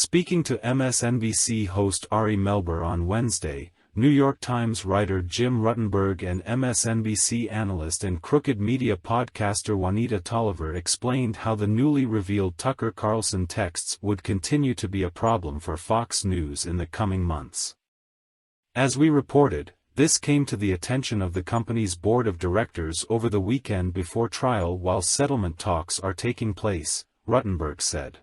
Speaking to MSNBC host Ari Melber on Wednesday, New York Times writer Jim Rutenberg and MSNBC analyst and Crooked Media podcaster Juanita Tolliver explained how the newly revealed Tucker Carlson texts would continue to be a problem for Fox News in the coming months. As we reported, this came to the attention of the company's board of directors over the weekend before trial while settlement talks are taking place, Rutenberg said.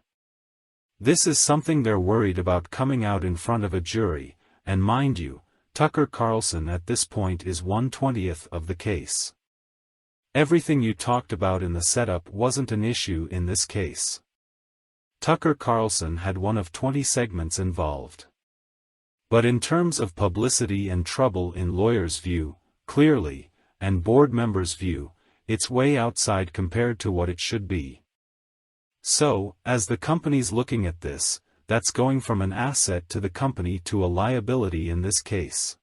This is something they're worried about coming out in front of a jury, and mind you, Tucker Carlson at this point is 1/20th of the case. Everything you talked about in the setup wasn't an issue in this case. Tucker Carlson had one of 20 segments involved. But in terms of publicity and trouble in lawyers' view, clearly, and board members' view, it's way outside compared to what it should be. So, as the company's looking at this, that's going from an asset to the company to a liability in this case.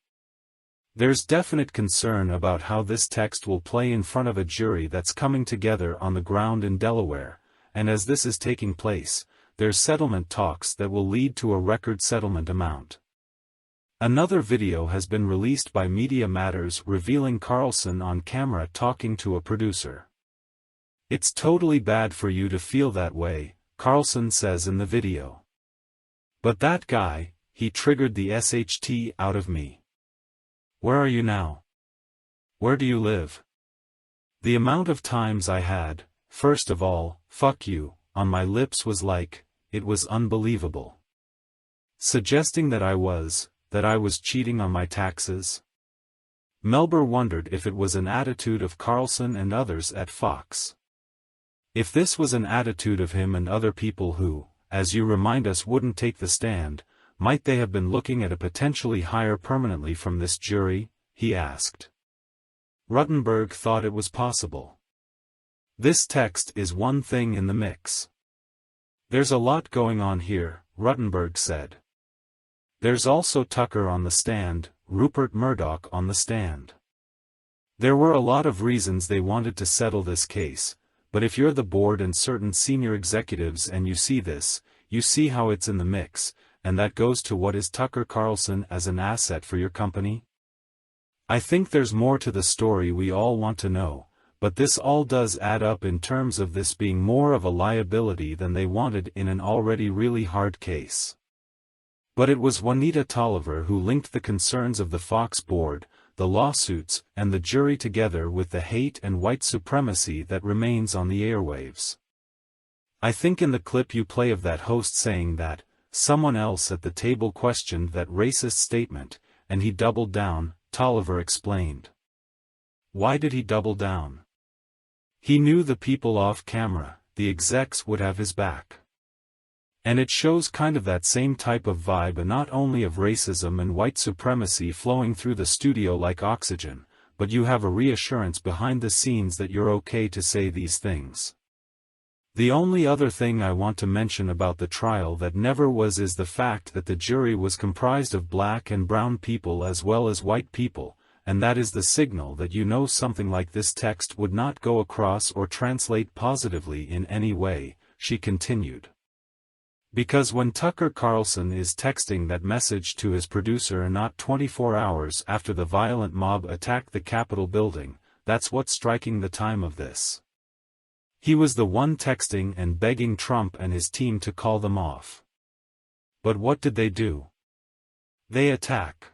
There's definite concern about how this text will play in front of a jury that's coming together on the ground in Delaware, and as this is taking place, there's settlement talks that will lead to a record settlement amount. Another video has been released by Media Matters revealing Carlson on camera talking to a producer. "It's totally bad for you to feel that way," Carlson says in the video. "But that guy, he triggered the SHT out of me. Where are you now? Where do you live?" The amount of times I had, first of all, "fuck you," on my lips was like, it was unbelievable. Suggesting that I was cheating on my taxes? Melber wondered if it was an attitude of Carlson and others at Fox. If this was an attitude of him and other people who, as you remind us, wouldn't take the stand, might they have been looking at a potentially hire permanently from this jury, he asked. Rutenberg thought it was possible. This text is one thing in the mix. There's a lot going on here, Rutenberg said. There's also Tucker on the stand, Rupert Murdoch on the stand. There were a lot of reasons they wanted to settle this case, but if you're the board and certain senior executives and you see this, you see how it's in the mix, and that goes to what is Tucker Carlson as an asset for your company? I think there's more to the story we all want to know, but this all does add up in terms of this being more of a liability than they wanted in an already really hard case. But it was Juanita Tolliver who linked the concerns of the Fox board, the lawsuits, and the jury together with the hate and white supremacy that remains on the airwaves. I think in the clip you play of that host saying that, someone else at the table questioned that racist statement, and he doubled down, Tolliver explained. Why did he double down? He knew the people off camera, the execs, would have his back. And it shows kind of that same type of vibe, and not only of racism and white supremacy flowing through the studio like oxygen, but you have a reassurance behind the scenes that you're okay to say these things. The only other thing I want to mention about the trial that never was is the fact that the jury was comprised of black and brown people as well as white people, and that is the signal that you know something like this text would not go across or translate positively in any way, she continued. Because when Tucker Carlson is texting that message to his producer not 24 hours after the violent mob attacked the Capitol building, that's what's striking the time of this. He was the one texting and begging Trump and his team to call them off. But what did they do? They attack.